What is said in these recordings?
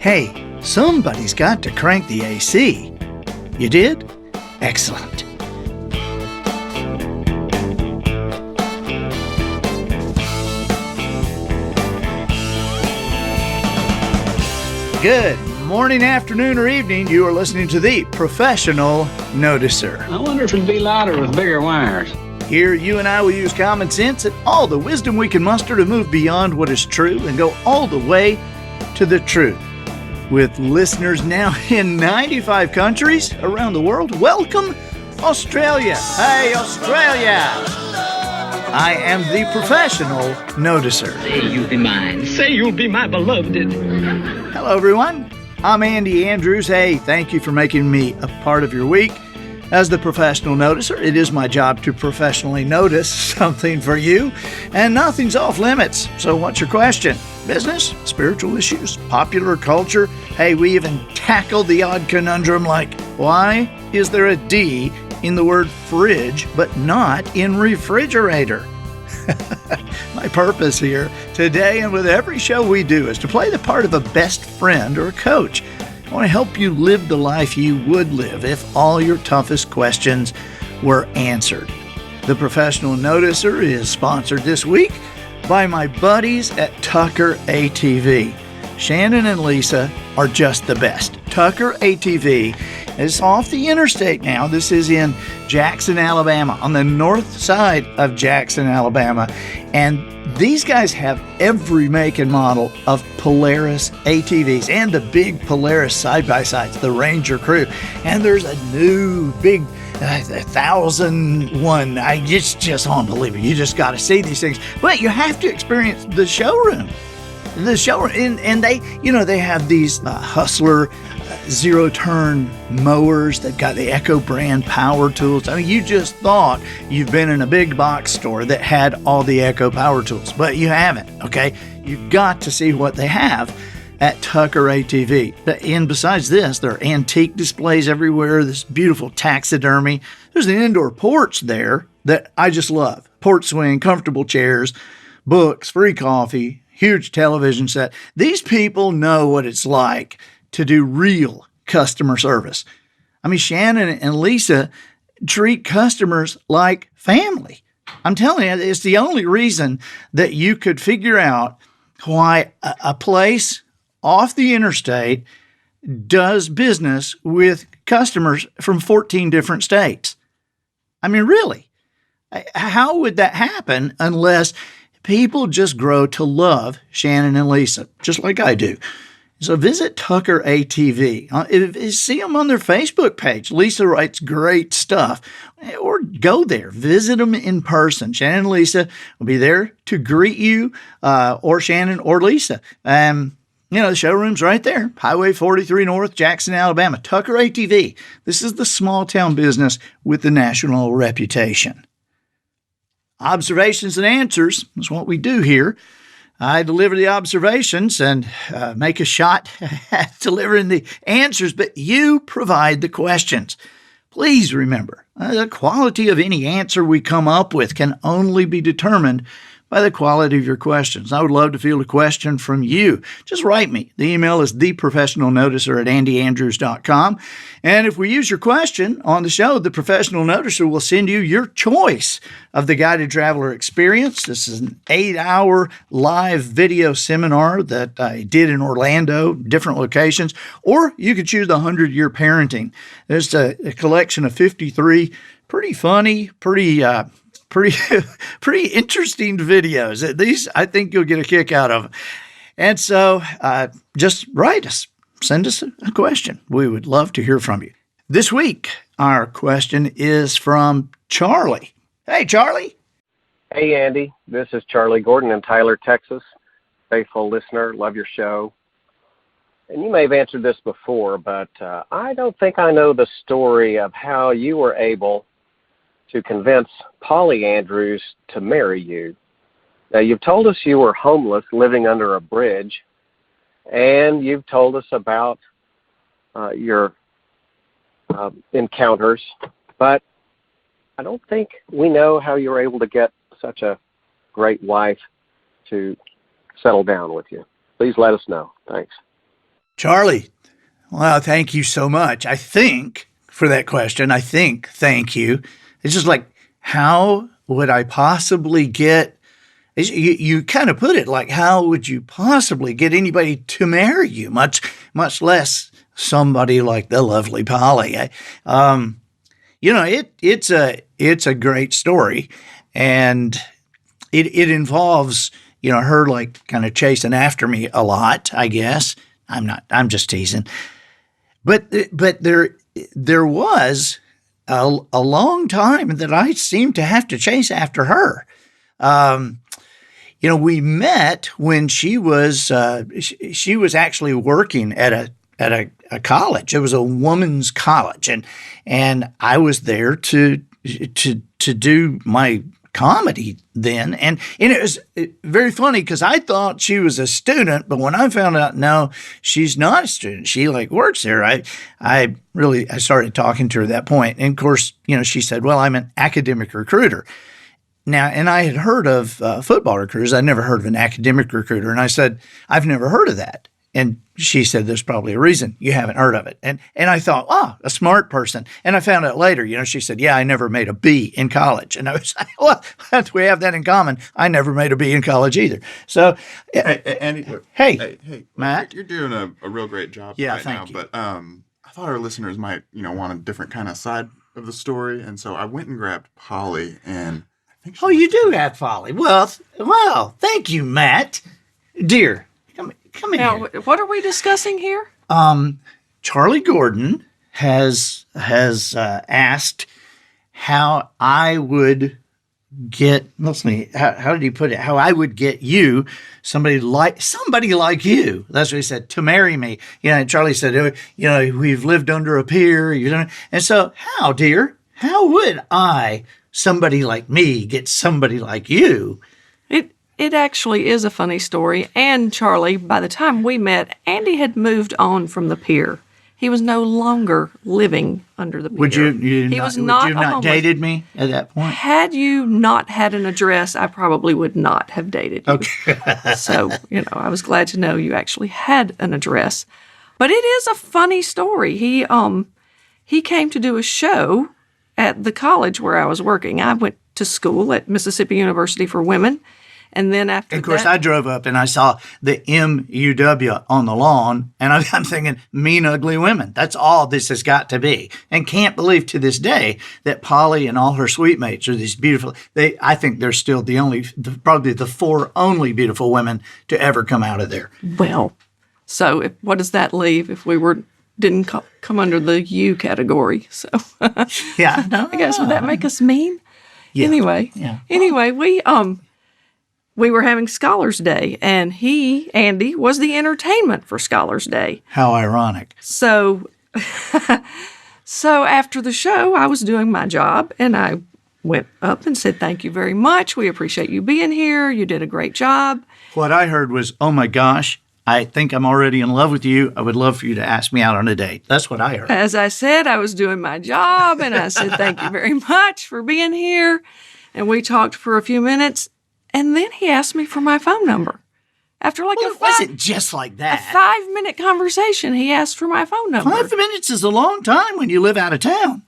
Hey, somebody's got to crank the AC. You did? Excellent. Good morning, afternoon, or evening. You are listening to the Professional Noticer. I wonder if it'd be louder with bigger wires. Here, you and I will use common sense and all the wisdom we can muster to move beyond what is true and go all the way to the truth. With listeners now in 95 countries around the world, welcome, Australia. Hey, Australia. I am the Professional Noticer. Say you'll be mine. Say you'll be my beloved. Hello, everyone. I'm Andy Andrews. Hey, thank you for making me a part of your week. As the Professional Noticer, it is my job to professionally notice something for you, and nothing's off limits. So what's your question? Business, spiritual issues, popular culture? Hey, we even tackled the odd conundrum like, why is there a D in the word fridge, but not in refrigerator? My purpose here today and with every show we do is to play the part of a best friend or a coach. I want to help you live the life you would live if all your toughest questions were answered. The Professional Noticer is sponsored this week by my buddies at Tucker ATV. Shannon and Lisa are just the best. Tucker ATV is off the interstate now. This is in Jackson, Alabama, on the north side of Jackson, Alabama. And these guys have every make and model of Polaris ATVs and the big Polaris side-by-sides, the Ranger Crew. And there's a new big 1001. It's just unbelievable. You just got to see these things. But you have to experience the showroom. And they have these Hustler zero-turn mowers. They've got the Echo brand power tools. I mean, you just thought you've been in a big box store that had all the Echo power tools, but you haven't, okay? You've got to see what they have at Tucker ATV. And besides this, there are antique displays everywhere, this beautiful taxidermy. There's an indoor porch there that I just love. Porch swing, comfortable chairs, books, free coffee, huge television set. These people know what it's like to do real customer service. I mean, Shannon and Lisa treat customers like family. I'm telling you, it's the only reason that you could figure out why a place off the interstate does business with customers from 14 different states. I mean, really, how would that happen unless people just grow to love Shannon and Lisa, just like I do? So visit Tucker ATV. See them on their Facebook page. Lisa writes great stuff. Or go there. Visit them in person. Shannon and Lisa will be there to greet you, or Shannon or Lisa. The showroom's right there. Highway 43 North, Jackson, Alabama. Tucker ATV. This is the small town business with the national reputation. Observations and answers is what we do here. I deliver the observations and make a shot at delivering the answers, but you provide the questions. Please remember, the quality of any answer we come up with can only be determined by the quality of your questions. I would love to field a question from you. Just write me. The email is theprofessionalnoticer@andyandrews.com. And if we use your question on the show, the Professional Noticer will send you your choice of the Guided Traveler Experience. This is an 8-hour live video seminar that I did in Orlando, different locations. Or you could choose the 100-Year Parenting. There's a collection of 53 pretty funny, pretty interesting videos. These, I think you'll get a kick out of them. And so just write us. Send us a question. We would love to hear from you. This week, our question is from Charlie. Hey, Charlie. Hey, Andy. This is Charlie Gordon in Tyler, Texas. Faithful listener. Love your show. And you may have answered this before, but I don't think I know the story of how you were able to convince Polly Andrews to marry you. Now, you've told us you were homeless, living under a bridge, and you've told us about your encounters, but I don't think we know how you were able to get such a great wife to settle down with you. Please let us know. Thanks. Charlie, well, thank you so much. I think for that question, thank you. It's just like, how would I possibly get, you kind of put it like, how would you possibly get anybody to marry you, much less somebody like the lovely Polly? It's a great story, and it involves, her like kind of chasing after me a lot, I guess. I'm just teasing. But there was a long time that I seemed to have to chase after her. We met when she was actually working at a college. It was a woman's college, and I was there to do my comedy then, and it was very funny because I thought she was a student, but when I found out no, she's not a student, she like works there. I started talking to her at that point, and of course, she said, "Well, I'm an academic recruiter." Now, and I had heard of football recruiters. I'd never heard of an academic recruiter, and I said, "I've never heard of that." And she said, "There's probably a reason you haven't heard of it." And I thought, oh, a smart person. And I found out later, she said, "Yeah, I never made a B in college." And I was like, well, we have that in common. I never made a B in college either. So, hey, Andy. Hey, Matt. You're doing a real great job right thank now. You. But I thought our listeners might, want a different kind of side of the story. And so I went and grabbed Polly, and I think Oh, you do have Polly. Well, thank you, Matt. Dear. Come in now, here. What are we discussing here? Charlie Gordon has asked how I would get. Listen, how did he put it? How I would get you, somebody like you. That's what he said, to marry me. Charlie said, we've lived under a pier. And so, how, dear? How would somebody like me, get somebody like you? It actually is a funny story. And Charlie, by the time we met, Andy had moved on from the pier. He was no longer living under the pier. Would you not dated me at that point? Had you not had an address, I probably would not have dated you. Okay. So, I was glad to know you actually had an address. But it is a funny story. He came to do a show at the college where I was working. I went to school at Mississippi University for Women. And then after that... Of course, I drove up and I saw the MUW on the lawn, and I'm thinking, mean, ugly women. That's all this has got to be. And can't believe to this day that Polly and all her sweet mates are these beautiful... I think they're still probably the four only beautiful women to ever come out of there. Well, so what does that leave if we didn't come under the U category? So, yeah, I guess, would that make us mean? Yeah. Anyway, we were having Scholars Day, and Andy, was the entertainment for Scholars Day. How ironic. So after the show, I was doing my job, and I went up and said, "Thank you very much. We appreciate you being here. You did a great job." What I heard was, "Oh my gosh, I think I'm already in love with you. I would love for you to ask me out on a date." That's what I heard. As I said, I was doing my job, and I said, "Thank you very much for being here." And we talked for a few minutes. And then he asked me for my phone number. After it wasn't just like that. A 5-minute conversation, he asked for my phone number. 5 minutes is a long time when you live out of town.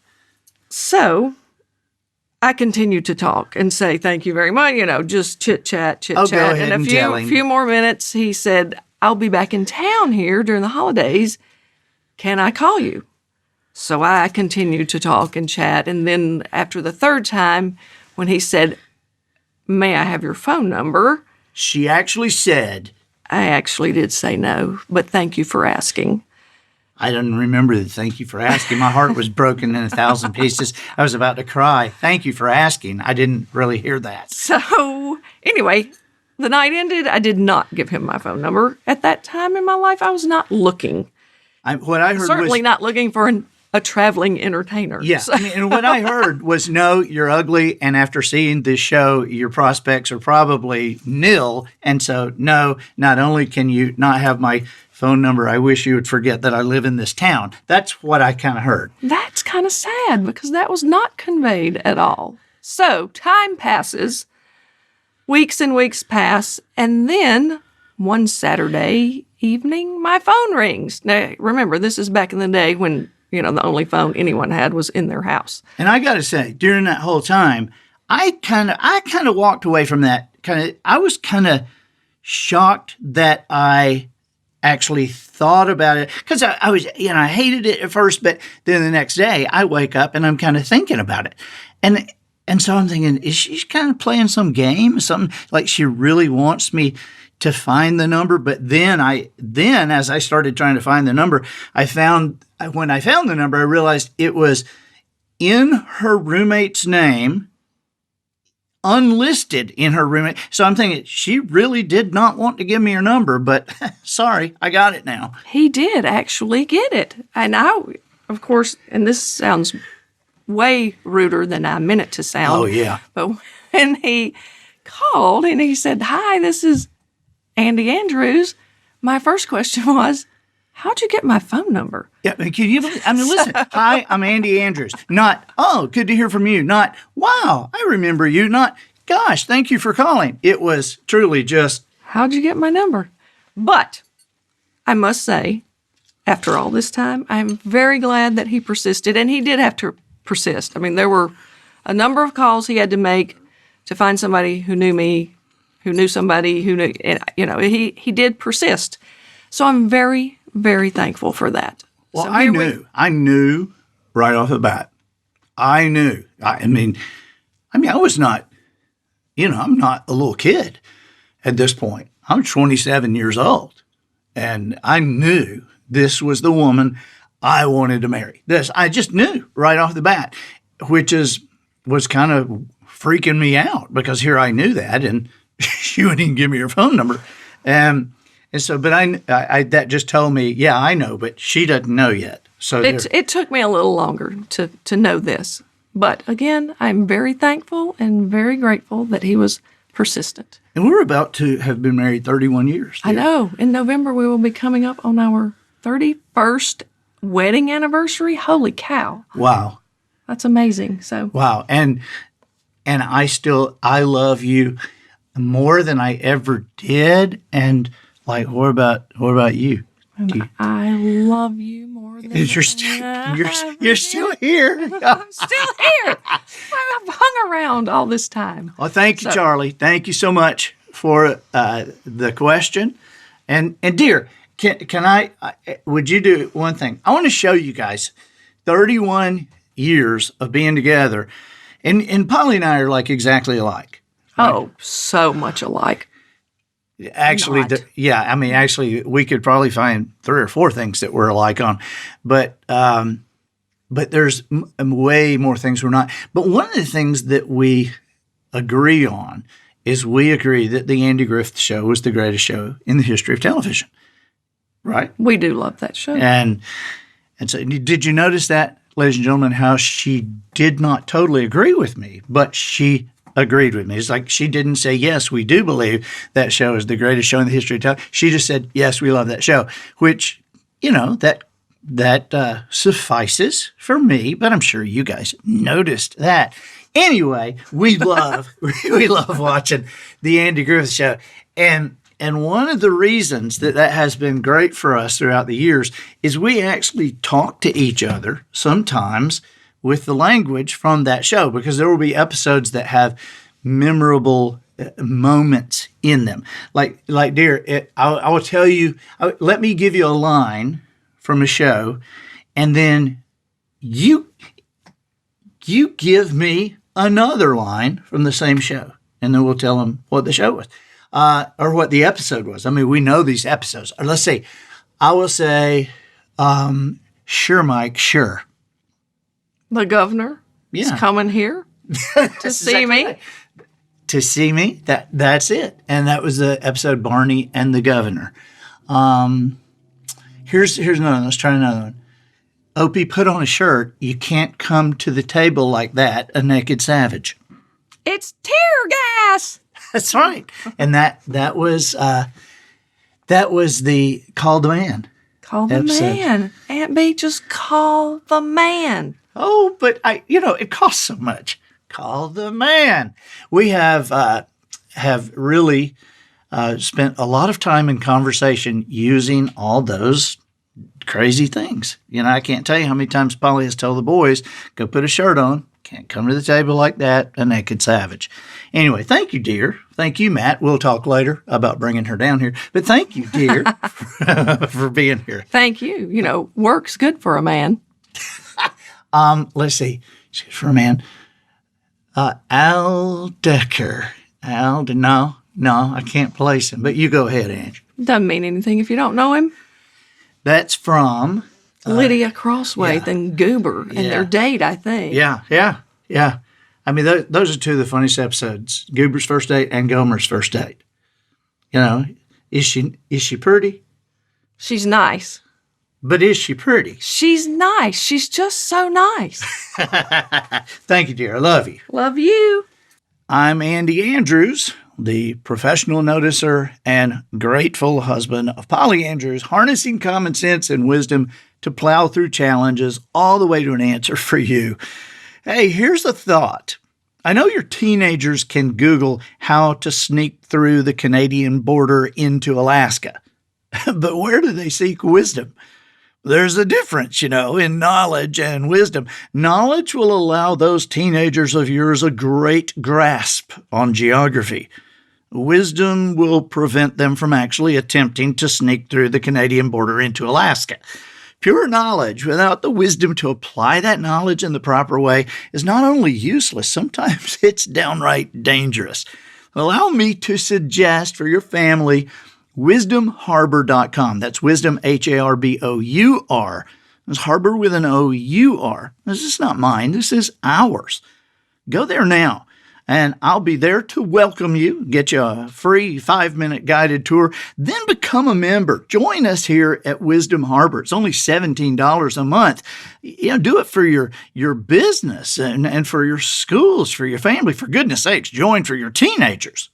So I continued to talk and say, "Thank you very much," just chit-chat. Go ahead and a few more minutes, he said, "I'll be back in town here during the holidays. Can I call you?" So I continued to talk and chat. And then after the third time, when he said, "May I have your phone number?" She actually said... I actually did say no, but thank you for asking. I didn't remember the thank you for asking. My heart was broken in 1,000 pieces. I was about to cry. Thank you for asking. I didn't really hear that. So anyway, the night ended. I did not give him my phone number. At that time in my life, I was not looking. What I heard Certainly not looking for a traveling entertainer. Yeah, So. And what I heard was, "No, you're ugly, and after seeing this show, your prospects are probably nil, and so no, not only can you not have my phone number, I wish you would forget that I live in this town." That's what I kind of heard. That's kind of sad because that was not conveyed at all. So time passes, weeks and weeks pass, and then one Saturday evening, my phone rings. Now, remember, this is back in the day when, the only phone anyone had was in their house. And I got to say, during that whole time, I kind of walked away from that. I was kind of shocked that I actually thought about it, because I was, I hated it at first, but then the next day I wake up and I'm kind of thinking about it. And so I'm thinking, is she kind of playing some game, something like she really wants me to find the number? But then as I started trying to find the number, when I found the number, I realized it was in her roommate's name, unlisted in her roommate. So I'm thinking, she really did not want to give me her number, but sorry, I got it now. He did actually get it. And I, of course, and this sounds way ruder than I meant it to sound. Oh, yeah. But when he called and he said, "Hi, this is Andy Andrews," my first question was, "How'd you get my phone number?" Yeah, can you believe? Listen. Hi, I'm Andy Andrews. Not, "Oh, good to hear from you." Not, "Wow, I remember you." Not, "Gosh, thank you for calling." It was truly just, "How'd you get my number?" But I must say, after all this time, I'm very glad that he persisted, and he did have to persist. I mean, there were a number of calls he had to make to find somebody who knew me, who knew somebody who knew. He did persist. So I'm very, very thankful for that. well, So I knew right off the bat. I knew. I mean, I was not, I'm not a little kid at this point. I'm 27 years old, and I knew this was the woman I wanted to marry. I just knew right off the bat, which was kind of freaking me out, because here I knew that, and she wouldn't even give me her phone number. And so, but I that just told me, yeah, I know, but she doesn't know yet. So it took me a little longer to know this. But again, I'm very thankful and very grateful that he was persistent. And we're about to have been married 31 years. I know. In November, we will be coming up on our 31st wedding anniversary. Holy cow. Wow. That's amazing. So Wow. And I love you more than I ever did. And like, what about you? I love you more than You're still here. I'm still here. I've hung around all this time. Well, thank you, Charlie. Thank you so much for the question. And dear, would you do one thing? I want to show you guys 31 years of being together. And Polly and I are like exactly alike. Oh, so much alike. Actually, actually, we could probably find 3 or 4 things that we're alike on, but there's way more things we're not. But one of the things that we agree on is we agree that the Andy Griffith Show was the greatest show in the history of television, right? We do love that show. And so, did you notice that, ladies and gentlemen, how she did not totally agree with me, but she agreed with me? It's like she didn't say, yes, we do believe that show is the greatest show in the history of television. She just said, yes, we love that show, which, that suffices for me, but I'm sure you guys noticed that. Anyway, we love watching the Andy Griffith Show. And one of the reasons that has been great for us throughout the years is we actually talk to each other sometimes with the language from that show, because there will be episodes that have memorable moments in them. Like dear, I will tell you, let me give you a line from a show, and then you give me another line from the same show, and then we'll tell them what the show was, or what the episode was. I mean, we know these episodes. Or let's see, I will say, sure, Mike, sure. The governor is coming here to see me. Right. To see me. That's it. And that was the episode, Barney and the Governor. Here's another one. Let's try another one. Opie, put on a shirt. You can't come to the table like that, a naked savage. It's tear gas. That's right. And that was the Call the Man. Call the episode. man. Aunt B, just call the man. Oh, but it costs so much. Call the man. We have really spent a lot of time in conversation using all those crazy things. I can't tell you how many times Polly has told the boys, go put a shirt on. Can't come to the table like that, a naked savage. Anyway, thank you, dear. Thank you, Matt. We'll talk later about bringing her down here. But thank you, dear, for being here. Thank you. Work's good for a man. Let's see. It's good for a man. Al Decker. No, I can't place him. But you go ahead, Ange. Doesn't mean anything if you don't know him. That's from Lydia Crosswaith and Goober and their date, I think. Yeah. I mean, those are two of the funniest episodes: Goober's first date and Gomer's first date. Is she pretty? She's nice. But is she pretty? She's nice. She's just so nice. Thank you, dear. I love you. Love you. I'm Andy Andrews, the professional noticer and grateful husband of Polly Andrews, harnessing common sense and wisdom to plow through challenges all the way to an answer for you. Hey, here's a thought. I know your teenagers can Google how to sneak through the Canadian border into Alaska, but where do they seek wisdom? There's a difference, in knowledge and wisdom. Knowledge will allow those teenagers of yours a great grasp on geography. Wisdom will prevent them from actually attempting to sneak through the Canadian border into Alaska. Pure knowledge without the wisdom to apply that knowledge in the proper way is not only useless, sometimes it's downright dangerous. Allow me to suggest for your family wisdomharbor.com. That's wisdom, Harbour. It's harbor with an O-U-R. This is not mine. This is ours. Go there now, and I'll be there to welcome you, get you a free 5-minute guided tour, then become a member. Join us here at Wisdom Harbor. It's only $17 a month. Do it for your business and for your schools, for your family. For goodness sakes, join for your teenagers.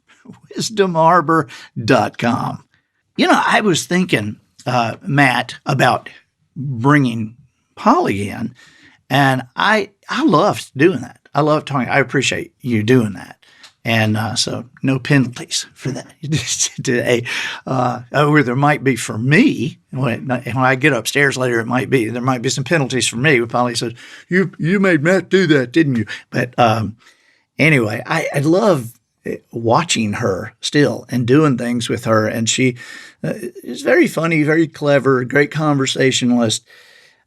wisdomharbor.com. I was thinking, Matt, about bringing Polly in, and I love doing that. I love talking. I appreciate you doing that. And so no penalties for that today. Or there might be for me. When I get upstairs later, there might be some penalties for me. Polly says, you made Matt do that, didn't you? But anyway, I love watching her still and doing things with her. And she is very funny, very clever, great conversationalist.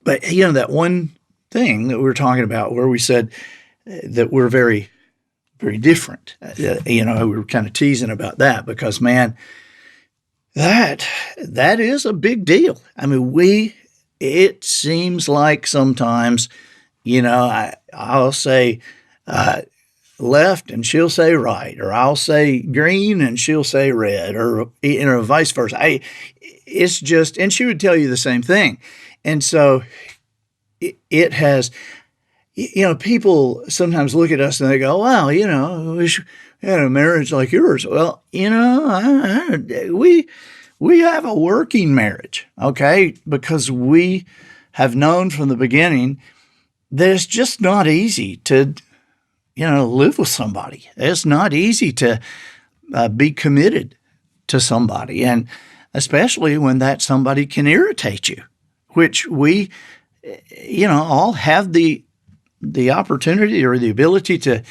But, that one thing that we were talking about where we said that we're very, very different, we were kind of teasing about that because, man, that is a big deal. I mean, it seems like sometimes, I'll say, left and she'll say right, or I'll say green and she'll say red, or vice versa. It's just, and she would tell you the same thing. And so it has, people sometimes look at us and they go, wow, I wish we had a marriage like yours. Well, we have a working marriage, okay? Because we have known from the beginning that it's just not easy to live with somebody. It's not easy to be committed to somebody, and especially when that somebody can irritate you, which we, all have the opportunity or the ability to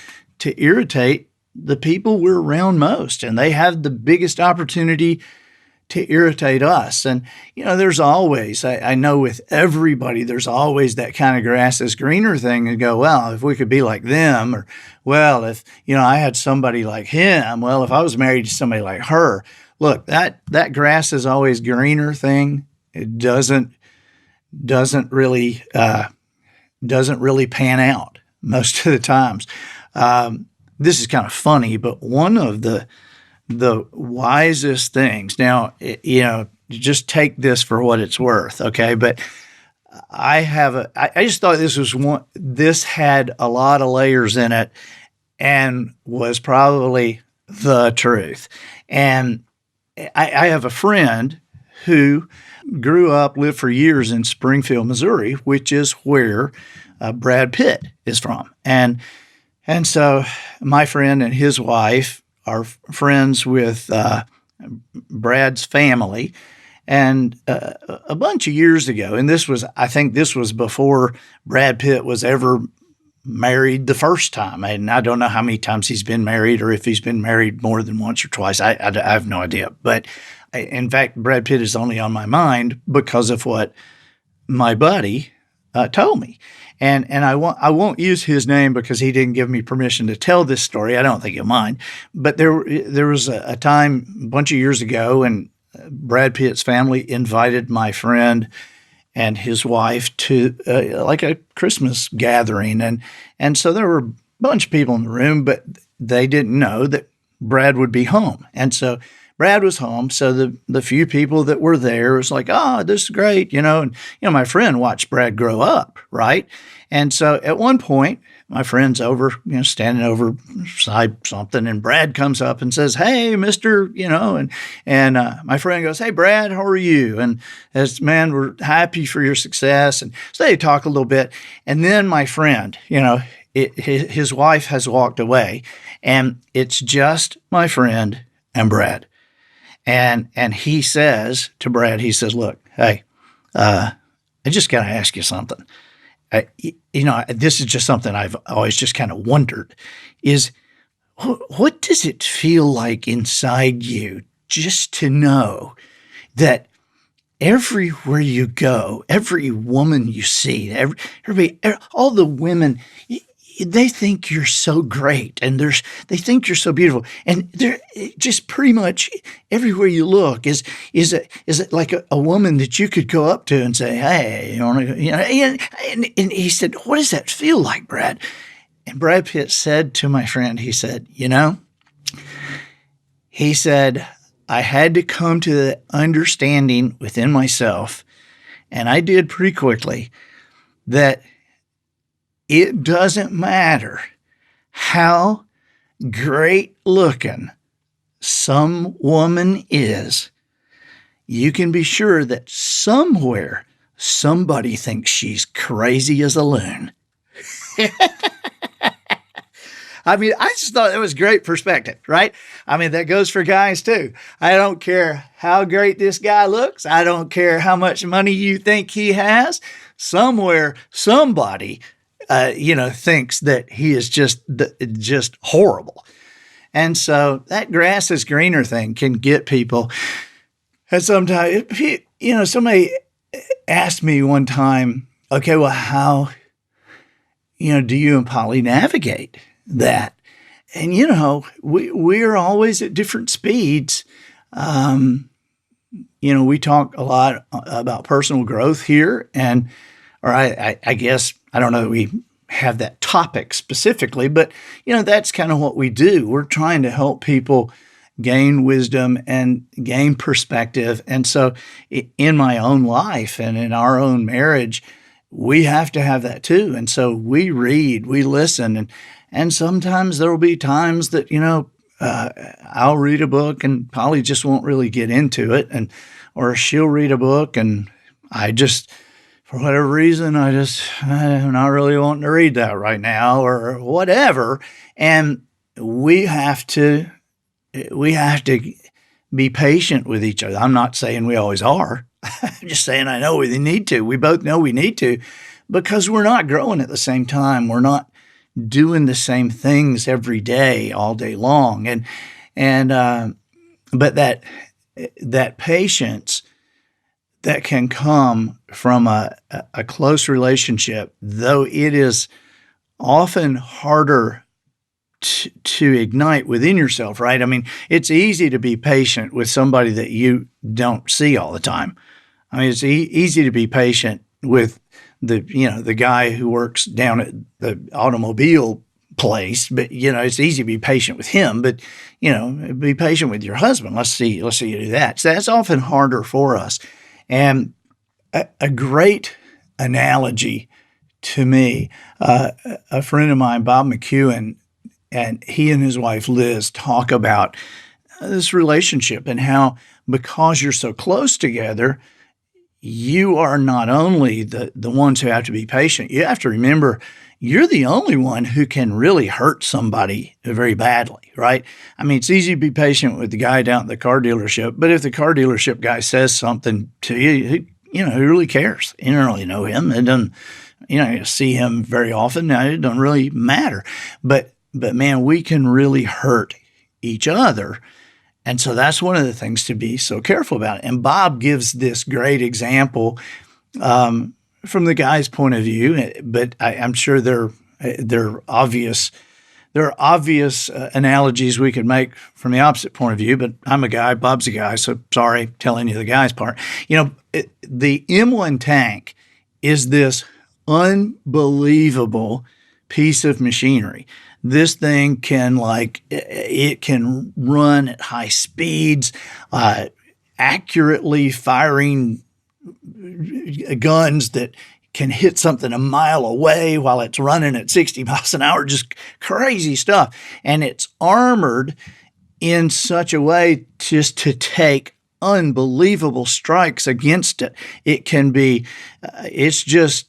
irritate the people we're around most, and they have the biggest opportunity to irritate us. And, there's always, I know with everybody, there's always that kind of grass is greener thing and go, well, if we could be like them, or, well, if, I had somebody like him, well, if I was married to somebody like her, look, that grass is always greener thing. It doesn't really pan out most of the times. This is kind of funny, but one of the wisest things. Now, just take this for what it's worth, okay? But I just thought this had a lot of layers in it and was probably the truth. And I have a friend who lived for years in Springfield, Missouri, which is where Brad Pitt is from. And so my friend and his wife are friends with Brad's family. And a bunch of years ago, and I think this was before Brad Pitt was ever married the first time. And I don't know how many times he's been married or if he's been married more than once or twice. I have no idea. But in fact, Brad Pitt is only on my mind because of what my buddy told me. And I won't use his name because he didn't give me permission to tell this story. I don't think he'll mind. But there was a time a bunch of years ago, and Brad Pitt's family invited my friend and his wife to like a Christmas gathering. And so there were a bunch of people in the room, but they didn't know that Brad would be home. And so Brad was home. So the few people that were there was like, oh, this is great, And, my friend watched Brad grow up, right? And so at one point, my friend's over, standing over beside something, and Brad comes up and says, "Hey, Mister," and my friend goes, "Hey, Brad, how are you?" And as man, we're happy for your success, and so they talk a little bit, and then my friend, his wife has walked away, and it's just my friend and Brad, and he says to Brad, he says, "Look, hey, I just got to ask you something." This is just something I've always just kind of wondered is what does it feel like inside you just to know that everywhere you go, every woman you see, everybody, all the women, they think you're so great and they think you're so beautiful. And they're just pretty much everywhere you look is it like a woman that you could go up to and say, "Hey, and he said, "What does that feel like, Brad?" And Brad Pitt said to my friend, he said, "I had to come to the understanding within myself, and I did pretty quickly, that it doesn't matter how great looking some woman is. You can be sure that somewhere somebody thinks she's crazy as a loon." I mean, I just thought that was great perspective, right? I mean, that goes for guys too. I don't care how great this guy looks. I don't care how much money you think he has. Somewhere, somebody thinks that he is just horrible. And so that grass is greener thing can get people. And sometimes, somebody asked me one time, okay, well, how, do you and Polly navigate that? And, we're always at different speeds. We talk a lot about personal growth here, or I guess, I don't know that we have that topic specifically, but, that's kind of what we do. We're trying to help people gain wisdom and gain perspective. And so in my own life and in our own marriage, we have to have that too. And so we read, we listen, and sometimes there will be times that, I'll read a book and Polly just won't really get into it, or she'll read a book and I just, for whatever reason, I'm not really wanting to read that right now or whatever. And we have to be patient with each other. I'm not saying we always are. I'm just saying I know we need to. We both know we need to, because we're not growing at the same time. We're not doing the same things every day, all day long. But that patience that can come from a close relationship, though it is often harder to ignite within yourself, right? I mean, it's easy to be patient with somebody that you don't see all the time. I mean, it's easy to be patient with the guy who works down at the automobile place, but it's easy to be patient with him, but be patient with your husband. Let's see you do that. So that's often harder for us. And a great analogy to me, a friend of mine, Bob McEwen, and he and his wife Liz talk about this relationship and how, because you're so close together, you are not only the ones who have to be patient, you have to remember you're the only one who can really hurt somebody very badly, right? I mean, it's easy to be patient with the guy down at the car dealership, but if the car dealership guy says something to you, who really cares? You don't really know him. It doesn't, you see him very often. Now, it doesn't really matter. But man, we can really hurt each other. And so that's one of the things to be so careful about. And Bob gives this great example from the guy's point of view, but I'm sure there are obvious analogies we could make from the opposite point of view. But I'm a guy, Bob's a guy, so sorry telling you the guy's part. The M1 tank is this unbelievable piece of machinery. This thing can run at high speeds, accurately firing guns that can hit something a mile away while it's running at 60 miles an hour, just crazy stuff. And it's armored in such a way just to take unbelievable strikes against it. It can be, it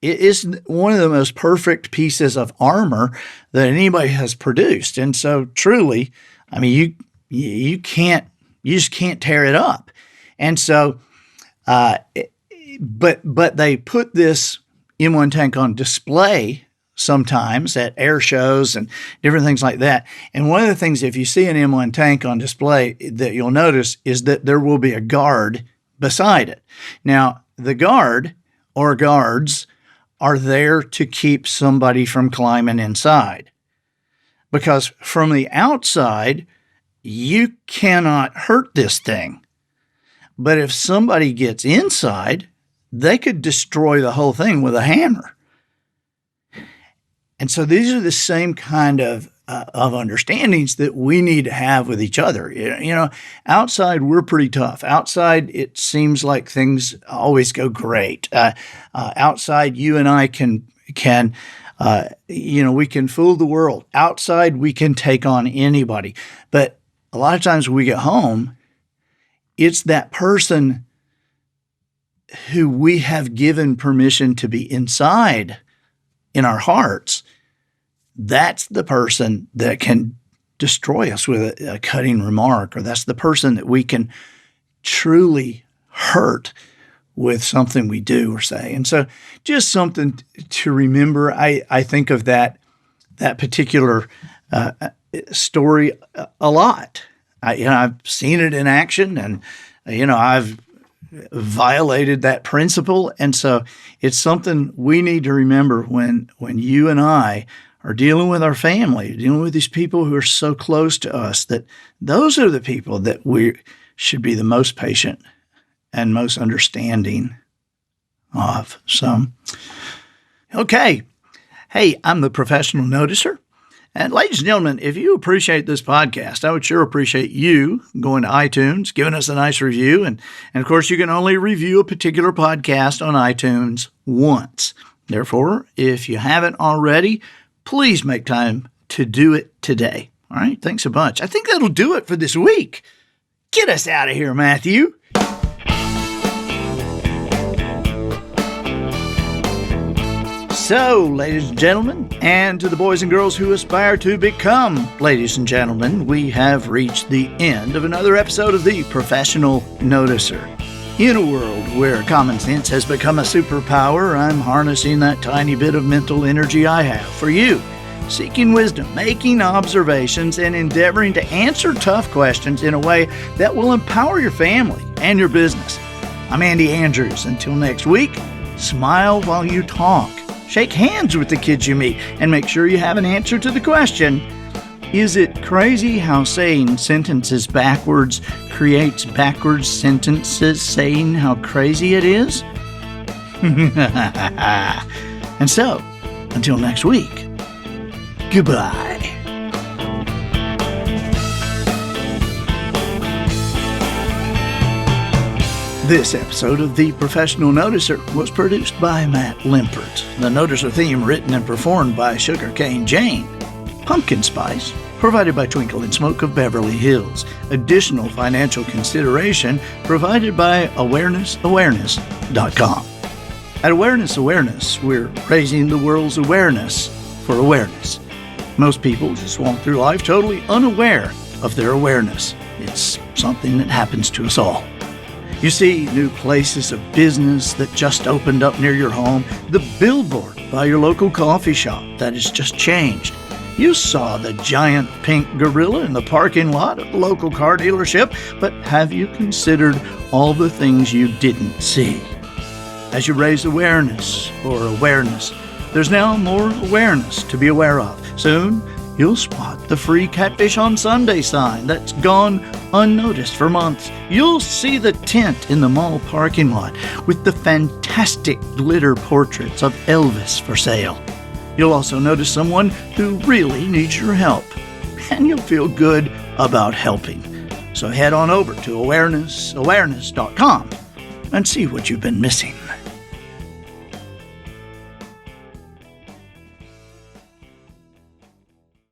is one of the most perfect pieces of armor that anybody has produced. And so truly, I mean, you just can't tear it up. And so, but they put this M1 tank on display sometimes at air shows and different things like that. And one of the things, if you see an M1 tank on display, that you'll notice is that there will be a guard beside it. Now, the guard or guards are there to keep somebody from climbing inside. Because from the outside, you cannot hurt this thing. But if somebody gets inside, they could destroy the whole thing with a hammer. And so these are the same kind of understandings that we need to have with each other. Outside, we're pretty tough. Outside, it seems like things always go great. Outside, you and I can we can fool the world. Outside, we can take on anybody. But a lot of times when we get home, it's that person who we have given permission to be inside in our hearts. That's the person that can destroy us with a cutting remark, or that's the person that we can truly hurt with something we do or say. And so just something to remember. I think of that particular story a lot. I've seen it in action, and I've violated that principle. And so it's something we need to remember when you and I are dealing with our family, dealing with these people who are so close to us, that those are the people that we should be the most patient and most understanding of. So, okay. Hey, I'm the professional noticer. And ladies and gentlemen, if you appreciate this podcast, I would sure appreciate you going to iTunes, giving us a nice review. And of course, you can only review a particular podcast on iTunes once. Therefore, if you haven't already, please make time to do it today. All right, thanks a bunch. I think that'll do it for this week. Get us out of here, Matthew. So, ladies and gentlemen, and to the boys and girls who aspire to become ladies and gentlemen, we have reached the end of another episode of The Professional Noticer. In a world where common sense has become a superpower, I'm harnessing that tiny bit of mental energy I have for you, seeking wisdom, making observations, and endeavoring to answer tough questions in a way that will empower your family and your business. I'm Andy Andrews. Until next week, smile while you talk. Shake hands with the kids you meet, and make sure you have an answer to the question, is it crazy how saying sentences backwards creates backwards sentences saying how crazy it is? And so, until next week, goodbye. This episode of The Professional Noticer was produced by Matt Limpert. The Noticer theme written and performed by Sugarcane Jane. Pumpkin Spice provided by Twinkle and Smoke of Beverly Hills. Additional financial consideration provided by awarenessawareness.com. At Awareness Awareness, we're raising the world's awareness for awareness. Most people just walk through life totally unaware of their awareness. It's something that happens to us all. You see new places of business that just opened up near your home, the billboard by your local coffee shop that has just changed. You saw the giant pink gorilla in the parking lot of the local car dealership, but have you considered all the things you didn't see? As you raise awareness or awareness, there's now more awareness to be aware of. Soon, you'll spot the free Catfish on Sunday sign that's gone unnoticed for months. You'll see the tent in the mall parking lot with the fantastic glitter portraits of Elvis for sale. You'll also notice someone who really needs your help, and you'll feel good about helping. So head on over to awarenessawareness.com and see what you've been missing.